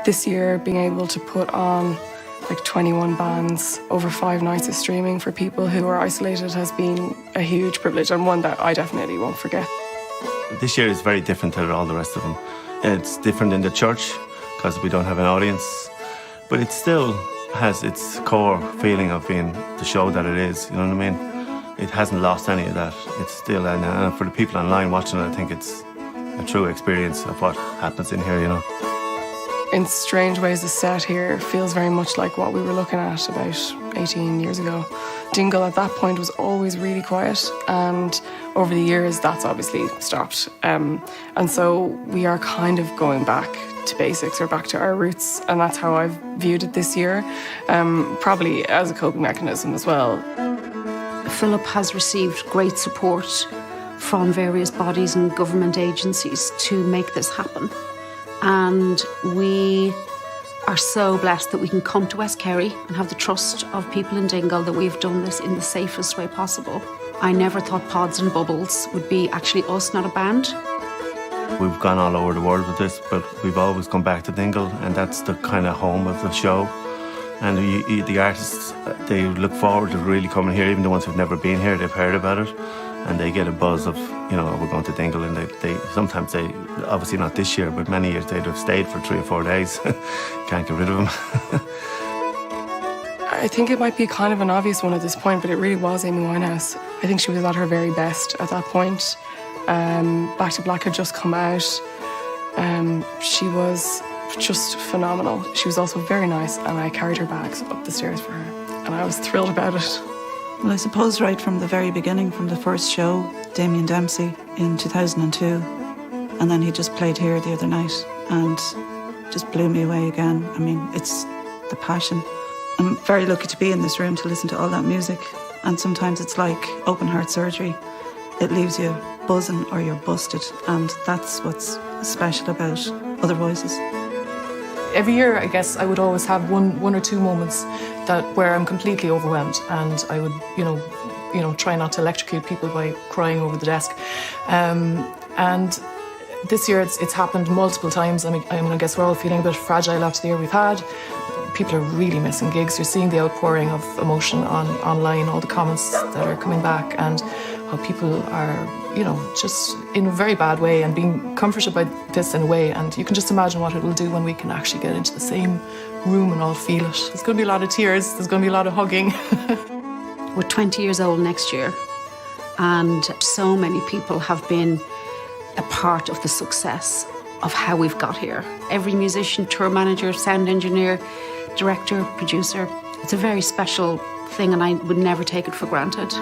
This year, being able to put on like 21 bands over 5 nights of streaming for people who are isolated has been a huge privilege, and one that I definitely won't forget. This year is very different to all the rest of them. It's different in the church because we don't have an audience, but it still has its core feeling of being the show that it is, you know what I mean? It hasn't lost any of that. It's still, and for the people online watching it, I think it's a true experience of what happens in here, you know. In strange ways, the set here feels very much like what we were looking at about 18 years ago. Dingle at that point was always really quiet, and over the years that's obviously stopped. And so we are kind of going back to basics, or back to our roots, and that's how I've viewed it this year, probably as a coping mechanism as well. Philip has received great support from various bodies and government agencies to make this happen. And we are so blessed that we can come to West Kerry and have the trust of people in Dingle that we've done this in the safest way possible. I never thought Pods and Bubbles would be actually us, not a band. We've gone all over the world with this, but we've always come back to Dingle, and that's the kind of home of the show. And the artists, they look forward to really coming here, even the ones who've never been here, they've heard about it. And they get a buzz of, you know, we're going to Dingle, and they sometimes they, obviously not this year, but many years they'd have stayed for 3 or 4 days. Can't get rid of them. I think it might be kind of an obvious one at this point, but it really was Amy Winehouse. I think she was at her very best at that point. Back to Black had just come out. She was just phenomenal. She was also very nice, and I carried her bags up the stairs for her, and I was thrilled about it. Well, I suppose right from the very beginning, from the first show, Damien Dempsey in 2002, and then he just played here the other night and just blew me away again. I mean, it's the passion. I'm very lucky to be in this room to listen to all that music, and sometimes it's like open heart surgery. It leaves you buzzing or you're busted, and that's what's special about Other Voices. Every year, I guess, I would always have one or two moments where I'm completely overwhelmed, and I would, you know, try not to electrocute people by crying over the desk. And this year, it's happened multiple times. I mean, I guess we're all feeling a bit fragile after the year we've had. People are really missing gigs. You're seeing the outpouring of emotion online, all the comments that are coming back, and how people are, you know, just in a very bad way and being comforted by this in a way. And you can just imagine what it will do when we can actually get into the same room and all feel it. There's going to be a lot of tears. There's going to be a lot of hugging. We're 20 years old next year, and so many people have been a part of the success of how we've got here. Every musician, tour manager, sound engineer, director, producer. It's a very special thing, and I would never take it for granted.